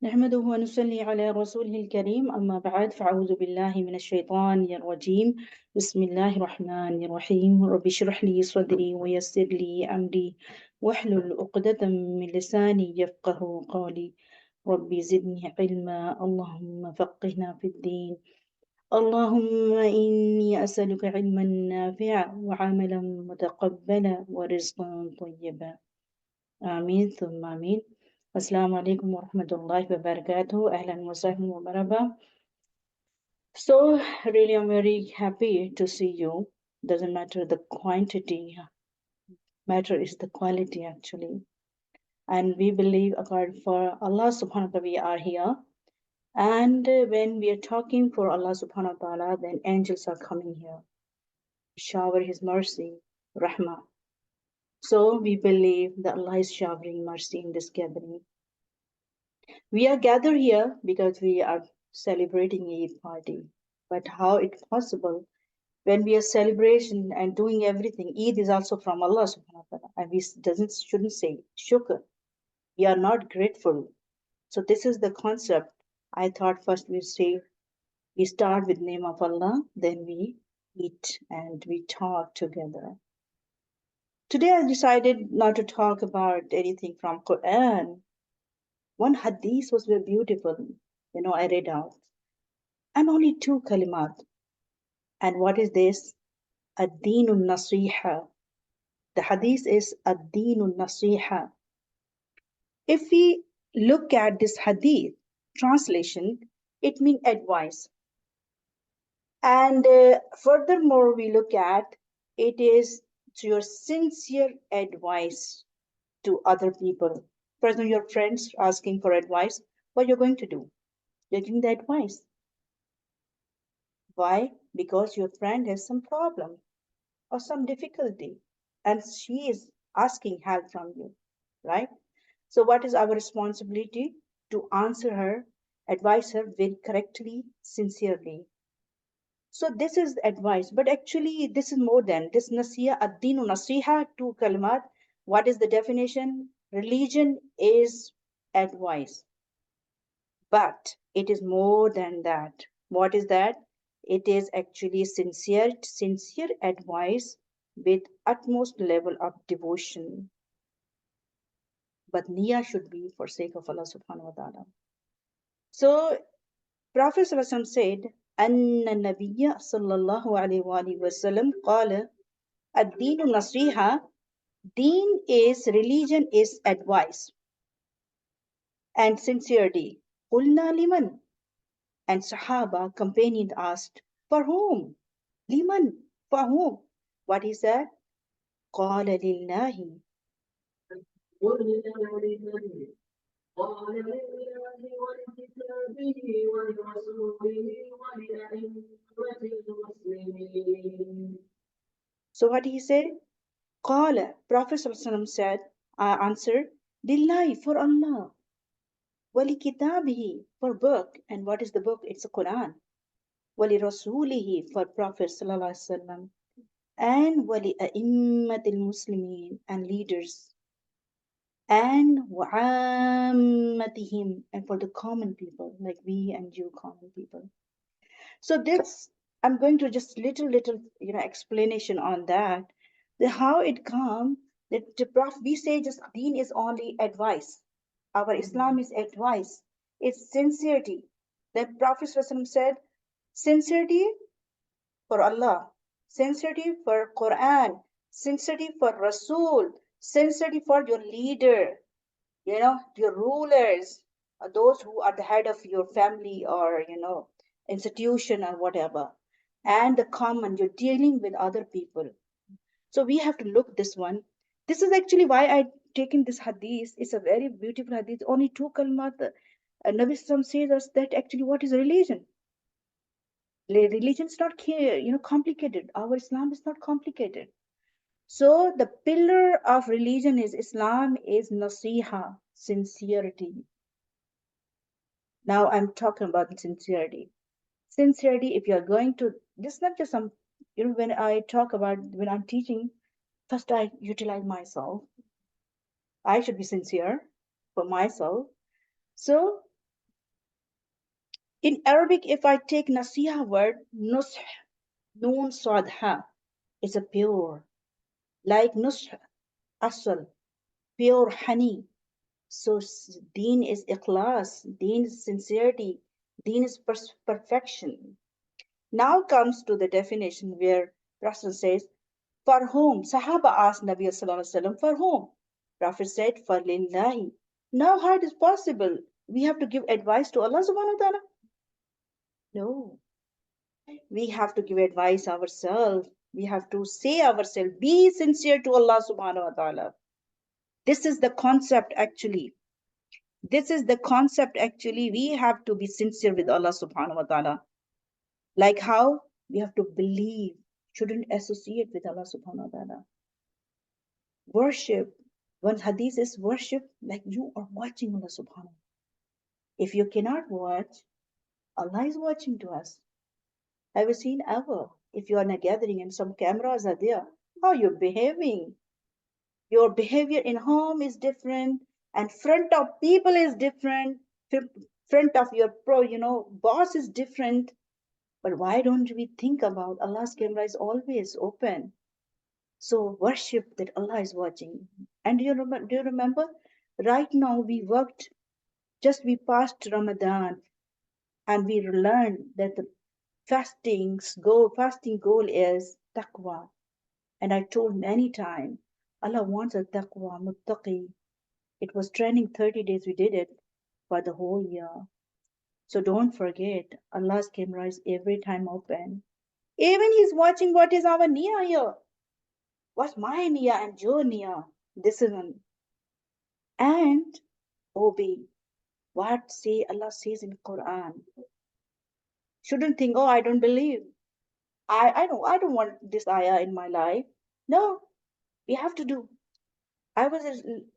نحمده ونصلي على رسوله الكريم أما بعد فأعوذ بالله من الشيطان الرجيم بسم الله الرحمن الرحيم رب اشرح لي صدري ويسر لي أمري واحلل عقدة من لساني يفقه قولي ربي زدني علما اللهم فقهنا في الدين اللهم إني أسألك علما نافعا وعملا متقبلا ورزقا طيبا آمين ثم آمين. Assalamu alaikum wa rahmatullahi wa barakatuh. Ahlan wa sahlan wa marhaba. So, really, I'm very happy to see you. Doesn't matter the quantity, matter is the quality actually. And we believe, according for Allah subhanahu wa ta'ala, we are here. And when we are talking for Allah subhanahu wa ta'ala, then angels are coming here, shower His mercy, rahmah. So, we believe that Allah is showering mercy in this gathering. We are gathered here because we are celebrating Eid party. But how it possible when we are celebration and doing everything? Eid is also from Allah subhanahu wa ta'ala. And we doesn't shouldn't say shukr. We are not grateful. So this is the concept. I thought first we start with name of Allah, then we eat and we talk together. Today I decided not to talk about anything from Quran. One hadith was very beautiful. I read out. And only two kalimat. And what is this? Ad-deenun nasiha. The hadith is ad-deenun nasiha. If we look at this hadith translation, it means advice. And furthermore, we look at it is your sincere advice to other people. For example, your friends asking for advice, what you're going to do? You're giving the advice. Why? Because your friend has some problem or some difficulty and she is asking help from you, right? So what is our responsibility? To answer her, advise her very correctly, sincerely. So this is advice, but actually this is more than this. Nasiha, ad-dinu nasiha, two kalimat. What is the definition? Religion is advice, but it is more than that. What is that? It is actually sincere advice with utmost level of devotion. But niyyah should be for sake of Allah subhanahu wa ta'ala. So Prophet ﷺ said, أن النبي صلى الله عليه وآله وسلم قال الدين نصيحة. Deen is religion is advice and sincerity. قلنا liman. And Sahaba companion asked, for whom? Liman, for whom? What he said? قال لله. قل لمن قال لله ولكتابه ولرسوله ولأئمة المسلمين. So what he said? قال, Prophet ﷺ said, answered, Lillahi, for Allah. ولكتابه, for book. And what is the book? It's the Quran. ولرسوله, for Prophet ﷺ. And ولأئمة المسلمين, and leaders. And وعامتهم, and for the common people, like we and you common people. So this, I'm going to just little, explanation on that. How it come that we say just deen is only advice. Our Islam is advice. It's sincerity. The Prophet ﷺ said, sincerity for Allah, sincerity for Quran, sincerity for Rasul, sincerity for your leader, your rulers, those who are the head of your family or, institution or whatever. And the common, you're dealing with other people. So we have to look this one. This is actually why I taken this hadith. It's a very beautiful hadith. Only two kalmat. Nabi Sallam says us that actually what is religion? Religion is not complicated. Our Islam is not complicated. So the pillar of religion is Islam is nasiha, sincerity. Now I'm talking about sincerity. Sincerity, if you're going to, this is not just some, when I talk about, when I'm teaching, first I utilize myself. I should be sincere for myself. So In Arabic, if I take nasiha word, nush, noon sadha, it's a pure, like nush, asal, pure honey. So deen is ikhlas, deen is sincerity, deen is perfection. Now comes to the definition where Rasul says, for whom? Sahaba asked Nabi Sallallahu Alaihi Wasallam, for whom? Prophet said, for lillahi. Now how it is possible? We have to give advice to Allah subhanahu wa ta'ala? No. We have to give advice ourselves. We have to say ourselves, be sincere to Allah subhanahu wa ta'ala. This is the concept actually. This is the concept actually. We have to be sincere with Allah subhanahu wa ta'ala. Like how? We have to believe, shouldn't associate with Allah subhanahu wa ta'ala. Worship. One hadith is worship like you are watching Allah subhanahu. If you cannot watch, Allah is watching to us. Have you seen ever? If you are in a gathering and some cameras are there, how you're behaving? Your behavior in home is different, and front of people is different. Front of your boss is different. But why don't we think about Allah's camera is always open? So worship that Allah is watching. And do you remember? Right now we passed Ramadan, and we learned that the fasting goal is taqwa. And I told many times, Allah wants a taqwa, muttaqi. It was training 30 days, we did it for the whole year. So don't forget, Allah's camera is every time open. Even He's watching what is our niyyah here. What's my niyyah and your niyyah? This is one. And obey what say Allah says in Quran. Shouldn't think, oh, I don't believe. I don't want this ayah in my life. No, we have to do. I was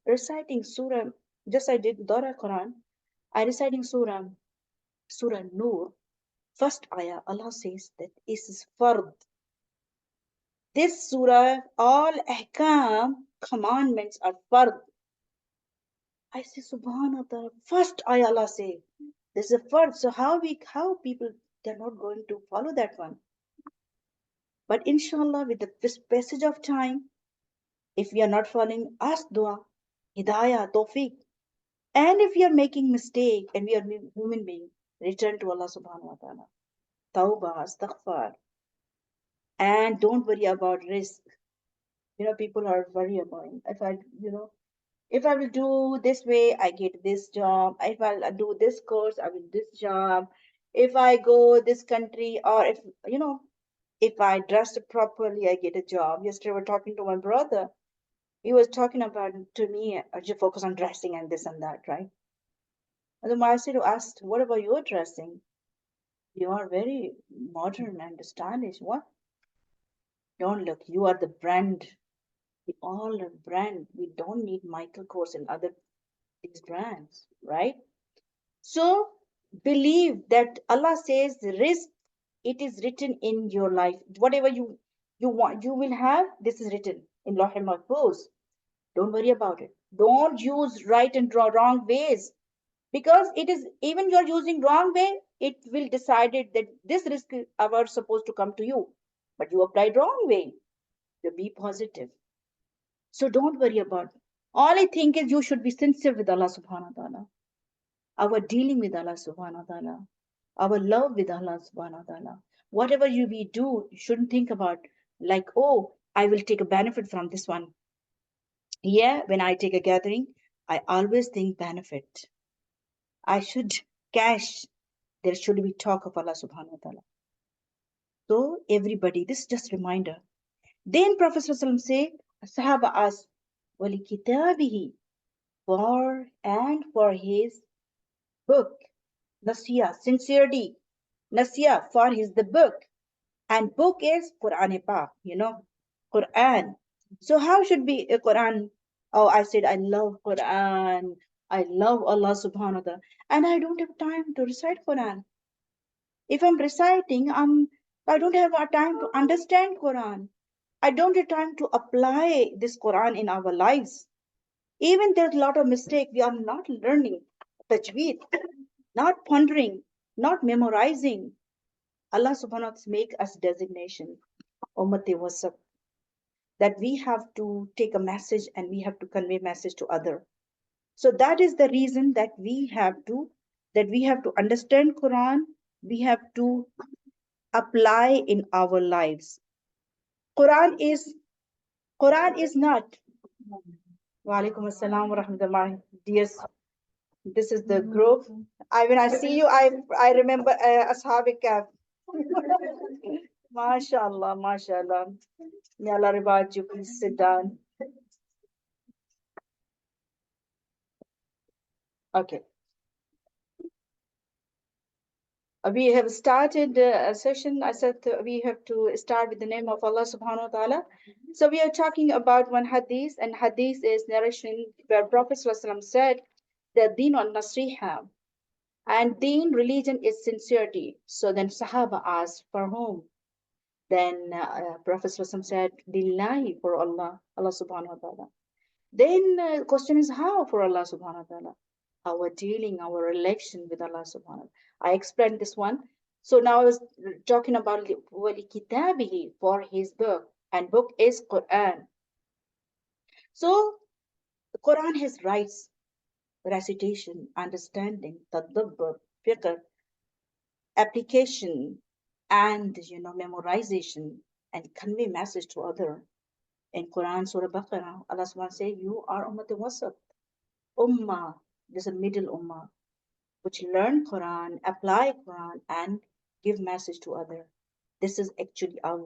reciting Surah, just I did Dora Quran. I reciting Surah Nur. First ayah, Allah says that this is fard. This surah, all ahkam, commandments are fard. I say, Subhanallah, first ayah Allah say, this is a fard. So how people, they're not going to follow that one. But inshallah, with this passage of time, if we are not following, ask dua, hidayah, tawfiq. And if we are making mistake and we are human being, return to Allah subhanahu wa ta'ala. Tawbah, astaghfar. And don't worry about risk. People are worried about if I will do this way, I get this job. If I do this course, I will this job. If I go this country, or if I dress properly, I get a job. Yesterday, we were talking to my brother. He was talking about to me, you focus on dressing and this and that, right? And then I said to ask, what about your dressing? You are very modern and stylish. What? Don't look. You are the brand. We all are brand. We don't need Michael Kors and other these brands, right? So believe that Allah says risk, it is written in your life. Whatever you want, you will have, this is written in Lawh Mahfuz. Don't worry about it. Don't use right and wrong ways, because it is, even you're using wrong way, it will decide it that this risk are supposed to come to you, but you applied wrong way. You be positive. So don't worry about it. All I think is you should be sincere with Allah subhanahu wa ta'ala. Our dealing with Allah subhanahu wa ta'ala, our love with Allah subhanahu wa ta'ala. Whatever we do, you shouldn't think about like, oh, I will take a benefit from this one. Yeah, when I take a gathering, I always think benefit. I should cash. There should be talk of Allah subhanahu wa ta'ala. So everybody, this is just reminder. Then Prophet ﷺ say, Sahaba asked, Wali kitabihi, for his book, Nasiya, sincerity, Nasiya, for his the book. And book is Quran Pak, Quran. So how should be a Quran? Oh, I said I love Quran. I love Allah subhanahu wa ta'ala. And I don't have time to recite Quran. If I'm reciting, I don't have a time to understand Quran. I don't have time to apply this Quran in our lives. Even there's a lot of mistake. We are not learning tajweed, not pondering, not memorizing. Allah subhanahu wa ta'ala make us designation, ummati wasaf, that we have to take a message and we have to convey message to other. So that is the reason that we have to understand Quran, we have to apply in our lives. Quran is Quran is not. Wa alaikum assalam wa rahmatullahi. Yes, this is the group. When I see you, I remember Ashab Kahf. MashaAllah, MashaAllah. May Allah reward you. Please sit down. Okay. We have started a session. I said we have to start with the name of Allah subhanahu wa ta'ala. So we are talking about one hadith, and hadith is narration where Prophet ﷺ said that deen on nasiha, and deen religion is sincerity. So then Sahaba asked, for whom? Then Prophet ﷺ said, Lillahi, for Allah, Allah subhanahu wa ta'ala. Then the question is how for Allah subhanahu wa ta'ala? Our dealing, our relation with Allah subhanahu wa ta'ala. I explained this one. So now I was talking about kitabihi, for his book, and book is Quran. So the Quran has rights, recitation, understanding, tadabbur, fiqh, application, and memorization, and convey message to other. In Quran Surah Baqarah, Allah subhanahu wa ta'ala say, you are Ummat Wasat. Ummah, there's a middle ummah, which learn Quran, apply Quran, and give message to other. This is actually our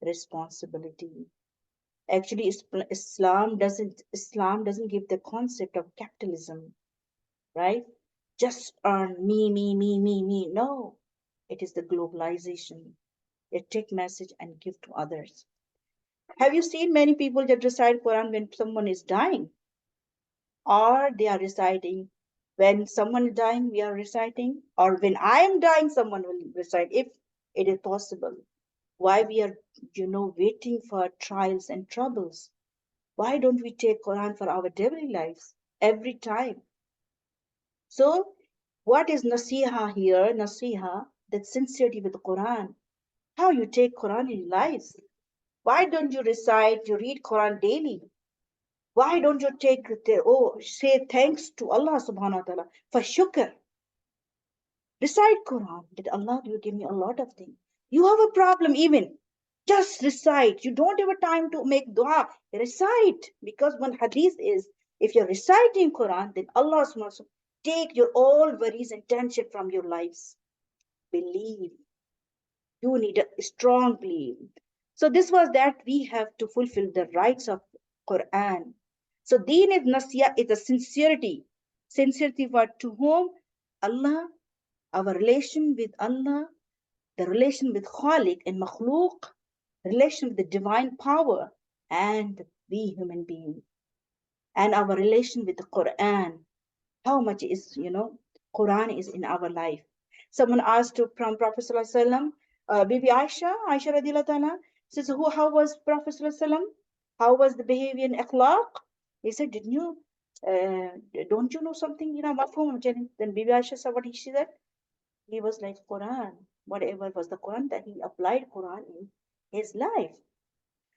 responsibility. Actually, Islam doesn't give the concept of capitalism, right? Just earn me, me, me, me, me. No, it is the globalization. It take message and give to others. Have you seen many people that recite Quran when someone is dying? Or they are reciting when someone is dying, we are reciting, or when I am dying, someone will recite, if it is possible. Why we are, waiting for trials and troubles? Why don't we take Quran for our daily lives every time? So, what is nasiha here? Nasiha, that sincerity with the Quran. How you take Quran in lives? Why don't you recite, you read Quran daily? Why don't you say thanks to Allah subhanahu wa ta'ala for shukr? Recite Quran. That Allah will give me a lot of things. You have a problem even. Just recite. You don't have a time to make dua. Recite. Because one hadith is, if you're reciting Quran, then Allah subhanahu wa ta'ala take your all worries and tension from your lives. Believe. You need a strong belief. So this was that we have to fulfill the rights of Quran. So deen is nasiya, is a sincerity. Sincerity for to whom? Allah, our relation with Allah, the relation with Khaliq and Makhluk, relation with the divine power, and we human being, and our relation with the Quran. How much is, Quran is in our life. Someone asked from Prophet ﷺ, Bibi Aisha radiallahu ta'ala, says, how was Prophet ﷺ? How was the behavior in akhlaq? He said, uh, don't you know something? Mafhum. Then Bibi Aisha said, she said? He was like Quran. Whatever was the Quran, that he applied Quran in his life.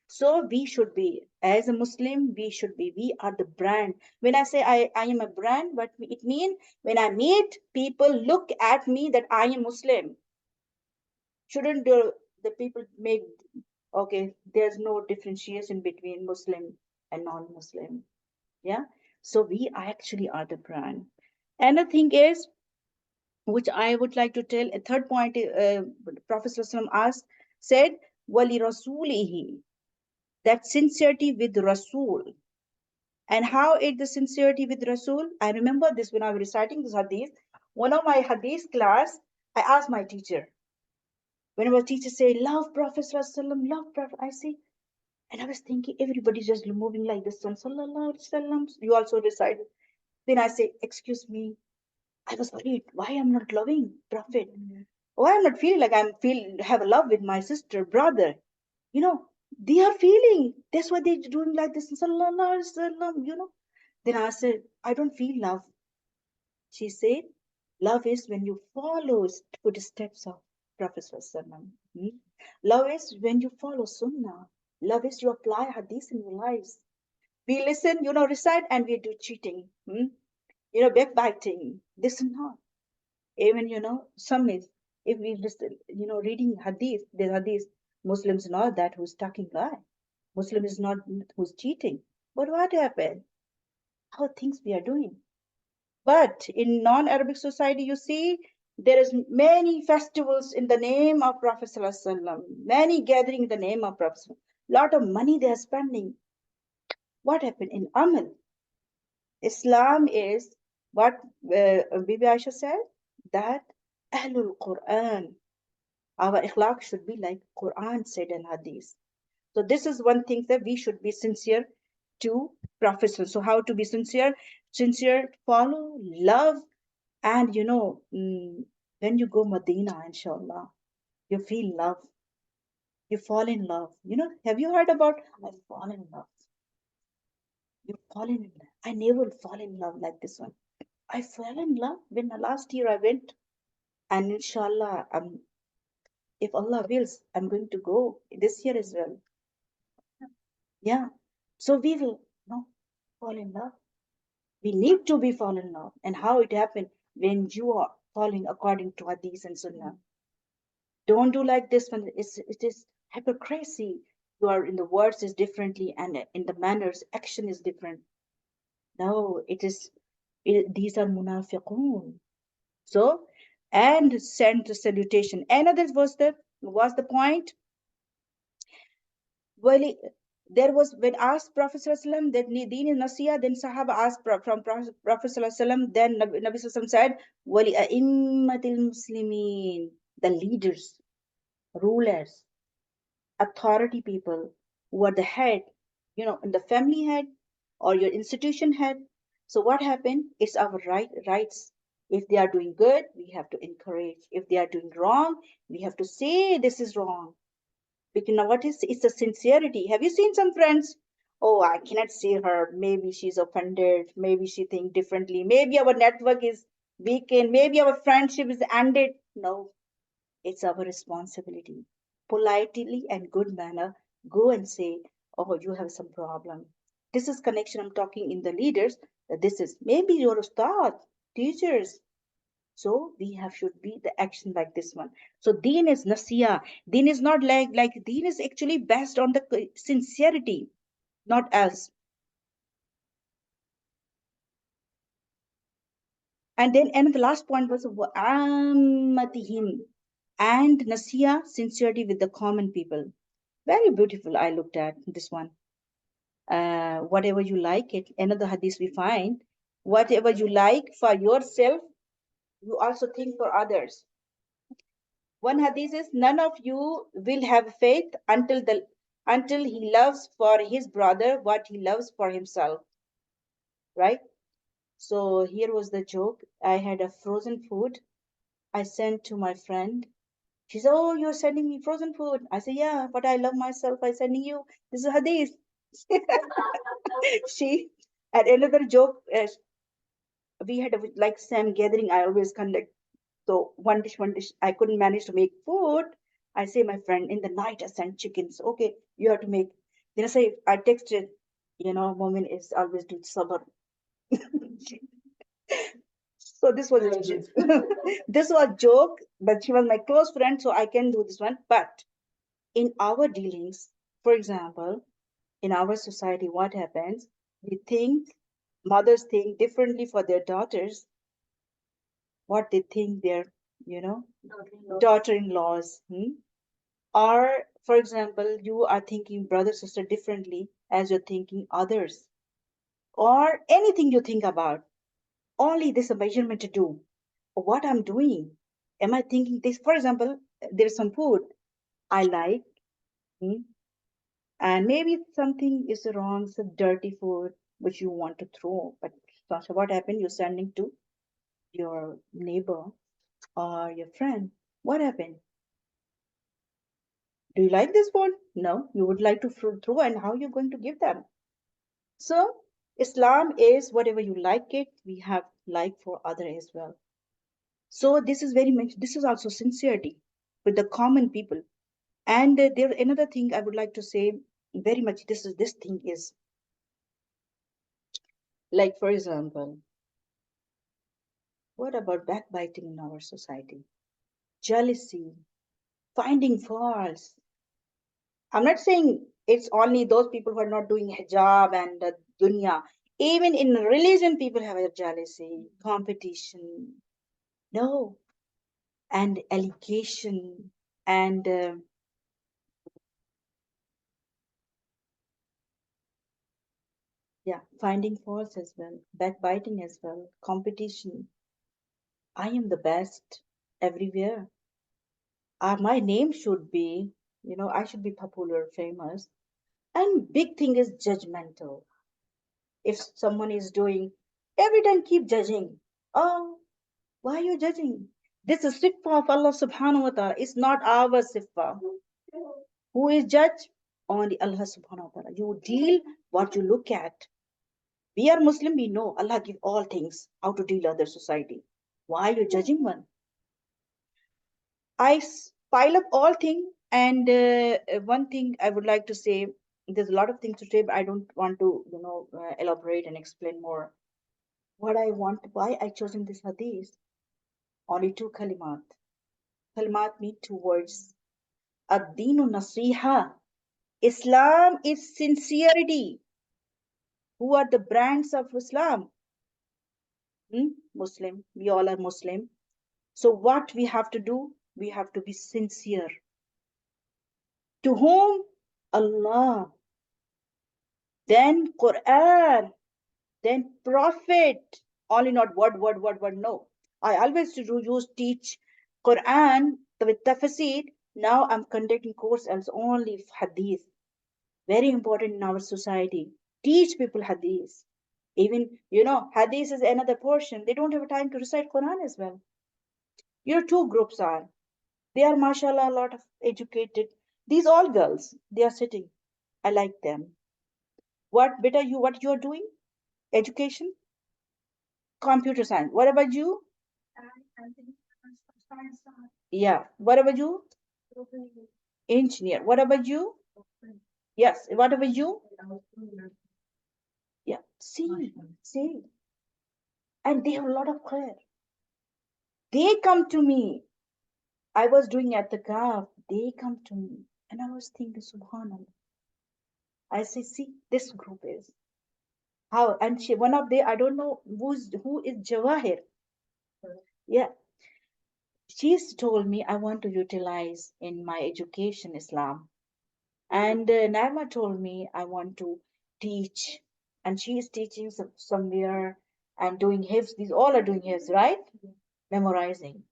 So we should be, as a Muslim, we are the brand. When I say I am a brand, what it means, when I meet people, look at me that I am Muslim. Shouldn't the people make, okay, there's no differentiation between Muslim and non-Muslim. Yeah. So we actually are the brand. And the thing is, which I would like to tell, a third point, Prophet ﷺ asked, said, Wali Rasulihi, that sincerity with Rasul. And how is the sincerity with Rasul? I remember this when I was reciting this hadith. One of my hadith class, I asked my teacher. When my teacher say, love Prophet ﷺ, love Prophet, I say, and I was thinking, everybody's just moving like this one, sallallahu alaihi wasallam. You also recite. Then I say, excuse me, I was worried. Why I'm not loving Prophet? Why I'm not feeling like have a love with my sister, brother? You know, they are feeling. That's why they're doing like this. Sallallahu alaihi wasallam. Then I said, I don't feel love. She said, Love is when you follow footsteps of Prophet Sallallahu. Love is when you follow Sunnah. Love is you apply Hadith in your lives. We listen, recite, and we do cheating. Backbiting. This and not. Even, some is, if we listen, reading Hadith, the Hadith, Muslims know that who's talking lie. Muslim is not who's cheating. But what happened? How things we are doing? But in non-Arabic society, you see, there is many festivals in the name of Prophet ﷺ, many gathering in the name of Prophet. Lot of money they are spending. What happened in Amal? Islam is what Bibi Aisha said, that Ahlul Quran. Our ikhlaq should be like Quran said in Hadith. So this is one thing that we should be sincere to Prophet. So how to be sincere? Sincere, follow, love, and when you go Medina, inshallah, you feel love. You fall in love. Have you heard about I fall in love? You fall in love. I never fall in love like this one. I fell in love when last year I went, and inshallah, if Allah wills, I'm going to go this year as well. Yeah. So we will fall in love. We need to be fall in love. And how it happened when you are falling according to Hadith and Sunnah. Don't do like this one. It is hypocrisy. You are in the words is differently, and in the manners, action is different. No, these are munafiqun. So, and send the salutation. Another was the point. Well, there was when asked Prophet ﷺ that deen is nasiya, then Sahaba asked from Prophet ﷺ, then Nabi ﷺ said, Wali a'immatil muslimin, the leaders, rulers, authority people who are the head, in the family head or your institution head. So what happened? It's our rights. If they are doing good, we have to encourage. If they are doing wrong, we have to say this is wrong. Because now what is it's the sincerity. Have you seen some friends? Oh, I cannot see her. Maybe she's offended. Maybe she think differently. Maybe our network is weakened. Maybe our friendship is ended. No, it's our responsibility. Politely and good manner, go and say, oh, you have some problem. This is connection I'm talking in the leaders. That this is maybe your ustad, teachers. So we have should be the action like this one. So deen is nasiya. Deen is not like deen is actually based on the sincerity, not else. And then and the last point was ammatihim and nasiya, sincerity with the common people. Very beautiful. I looked at this one. Whatever you like it. Another hadith we find, whatever you like for yourself, you also think for others. One hadith is none of you will have faith until he loves for his brother what he loves for himself. Right? So here was the joke. I had a frozen food. I sent to my friend. She said, oh, you're sending me frozen food. I said, yeah, but I love myself. I'm sending you. This is a hadith. She, and another joke, we had like Sam gathering. I always conduct. So one dish, I couldn't manage to make food. I say, my friend, in the night I sent chickens. Okay, you have to make. Then I texted, woman is always do sabr. So this was this was a joke, but she was my close friend, so I can do this one. But in our dealings, for example, in our society, what happens? We think mothers think differently for their daughters, what they think their, you know, daughter-in-laws. Or, for example, you are thinking brother, sister differently as you're thinking others. Or anything you think about. Only this a measurement to do. What I'm doing. Am I thinking this? For example, there's some food I like, hmm, and maybe something is wrong, some dirty food which you want to throw. But so what happened? You're sending to your neighbor or your friend. What happened? Do you like this food? No, you would like to throw, and how you're going to give them? So Islam is whatever you like it, we have like for other as well. So this is very much, this is also sincerity with the common people. And there another thing I would like to say very much, this thing is like, for example, what about backbiting in our society? Jealousy, finding faults. I'm not saying it's only those people who are not doing hijab and dunya. Even in religion, people have a jealousy, competition. No, and allegation and yeah, finding faults as well, backbiting as well, competition. I am the best everywhere. My name should be, I should be popular, famous. And big thing is judgmental. If someone is doing, every time keep judging. Oh, why are you judging? This is sifa of Allah subhanahu wa ta'ala. It's not our sifa. Who is judge? Only Allah subhanahu wa ta'ala. You deal what you look at. We are Muslim, we know Allah give all things, how to deal other society. Why are you judging one? Pile up all things, and one thing I would like to say, there's a lot of things to say, but I don't want to, elaborate and explain more. What I want, why I chosen this hadith? Only two kalimat. Kalimat mean two words. Ad-dinu nasiha. Islam is sincerity. Who are the brands of Islam? Muslim. We all are Muslim. So what we have to do? We have to be sincere. To whom? Allah. Then Quran. Then Prophet. Only not word. No. I always use teach Quran with tafsir. Now I'm conducting course as only hadith. Very important in our society. Teach people hadith. Even, hadith is another portion. They don't have time to recite Quran as well. Your two groups are. They are, mashallah, a lot of educated. These all girls, they are sitting. I like them. What you're doing? Education? Computer science. What about you? Yeah. What about you? Engineer. What about you? Yes. What about you? Yeah. See. And they have a lot of care. They come to me. I was doing at the calf. They come to me. And I was thinking, subhanallah. I say, see, this group is. How? And one of the, I don't know who is Jawahir. Yeah. She's told me I want to utilize in my education Islam. And Naima told me I want to teach. And she is teaching somewhere and doing hifz. These all are doing hifz, right? Memorizing.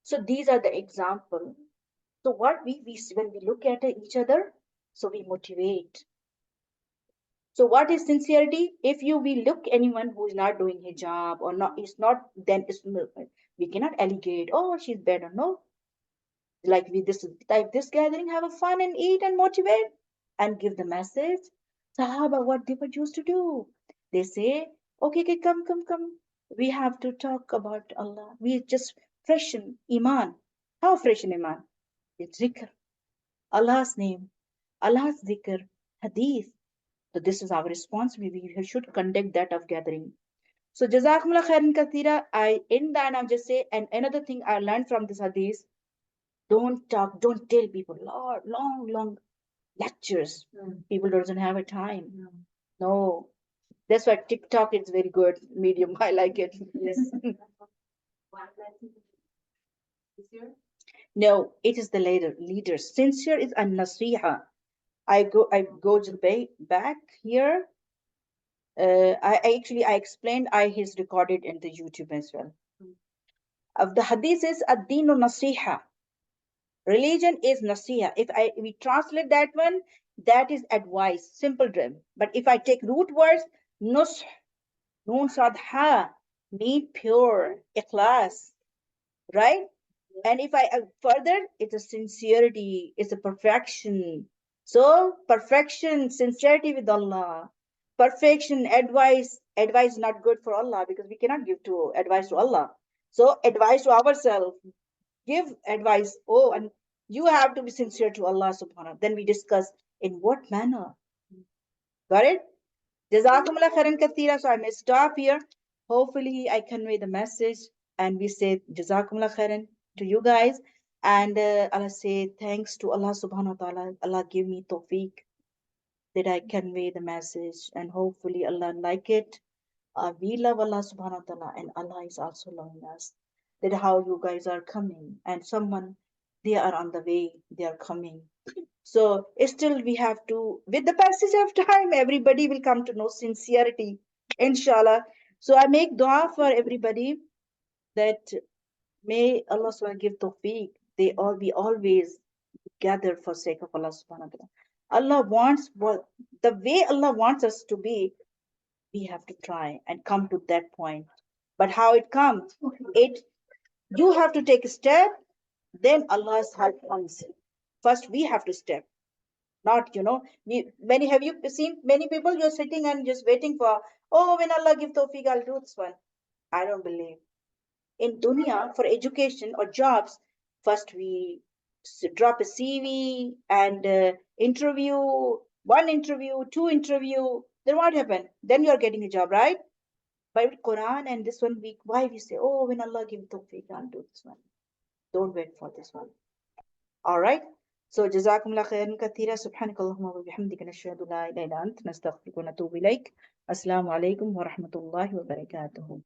So these are the example. So what we when we look at each other, so we motivate. So what is sincerity? If we look anyone who is not doing hijab or not, is not, then we cannot allegate, oh, she's better. No, like we this type this gathering, have a fun and eat and motivate and give the message. Sahaba, what they were used to do? They say, okay, come. We have to talk about Allah. We just freshen iman. How freshen iman? It's zikr, Allah's name, Allah's zikr, hadith. So this is our responsibility. We should conduct that of gathering. So Jazakumullah khairan kathira. I in that I'll just say, and another thing I learned from this hadith, don't talk, don't tell people long lectures. People doesn't have a time. No. That's why TikTok is very good medium. I like it. Yes. No, it is the leader. Sincere is a nasiha. I go to the back here. I explained. I his recorded in the YouTube as well. Of the hadith is ad-dinu nasiha. Religion is nasiha. If we translate that one, that is advice, simple dream. But if I take root words, nus, nun sad ha, mean pure, ikhlas, right? And if I further, it's a sincerity, it's a perfection. So perfection, sincerity with Allah, perfection, advice. Advice is not good for Allah because we cannot give to advice to Allah. So advice to ourselves, give advice. Oh, and you have to be sincere to Allah subhanahu. Then we discuss in what manner. Got it? Jazakumullah khairan kathira. So I may stop here. Hopefully I convey the message and we say Jazakumullah khairan to you guys. And Allah say thanks to Allah subhanahu wa ta'ala. Allah give me tawfiq that I convey the message and hopefully Allah like it. We love Allah subhanahu wa ta'ala and Allah is also loving us. That how you guys are coming and someone they are on the way, they are coming. So still we have to, with the passage of time, everybody will come to know sincerity, inshallah. So I make dua for everybody that may Allah subhanahu give tawfiq. They all be always gather for sake of Allah subhanahu wa ta'ala. Allah wants what the way Allah wants us to be, we have to try and come to that point. But how it comes, it you have to take a step, then Allah's help comes. First, we have to step. Not, many have you seen many people you're sitting and just waiting for, oh, when Allah give tawfiq, I'll do this one. I don't believe. In dunya, for education or jobs, first we drop a CV and interview, one interview, two interview. Then what happened? Then you're getting a job, right? But with Quran and this one week, why we say, oh, when Allah give tawfiq, I'll do this one. Don't wait for this one. All right. So جزاكم الله خيرا كثيرا سبحانك اللهم وبحمدك نشهد لا إله إلا أنت نستغفرك ونتوب إليك السلام عليكم ورحمة الله وبركاته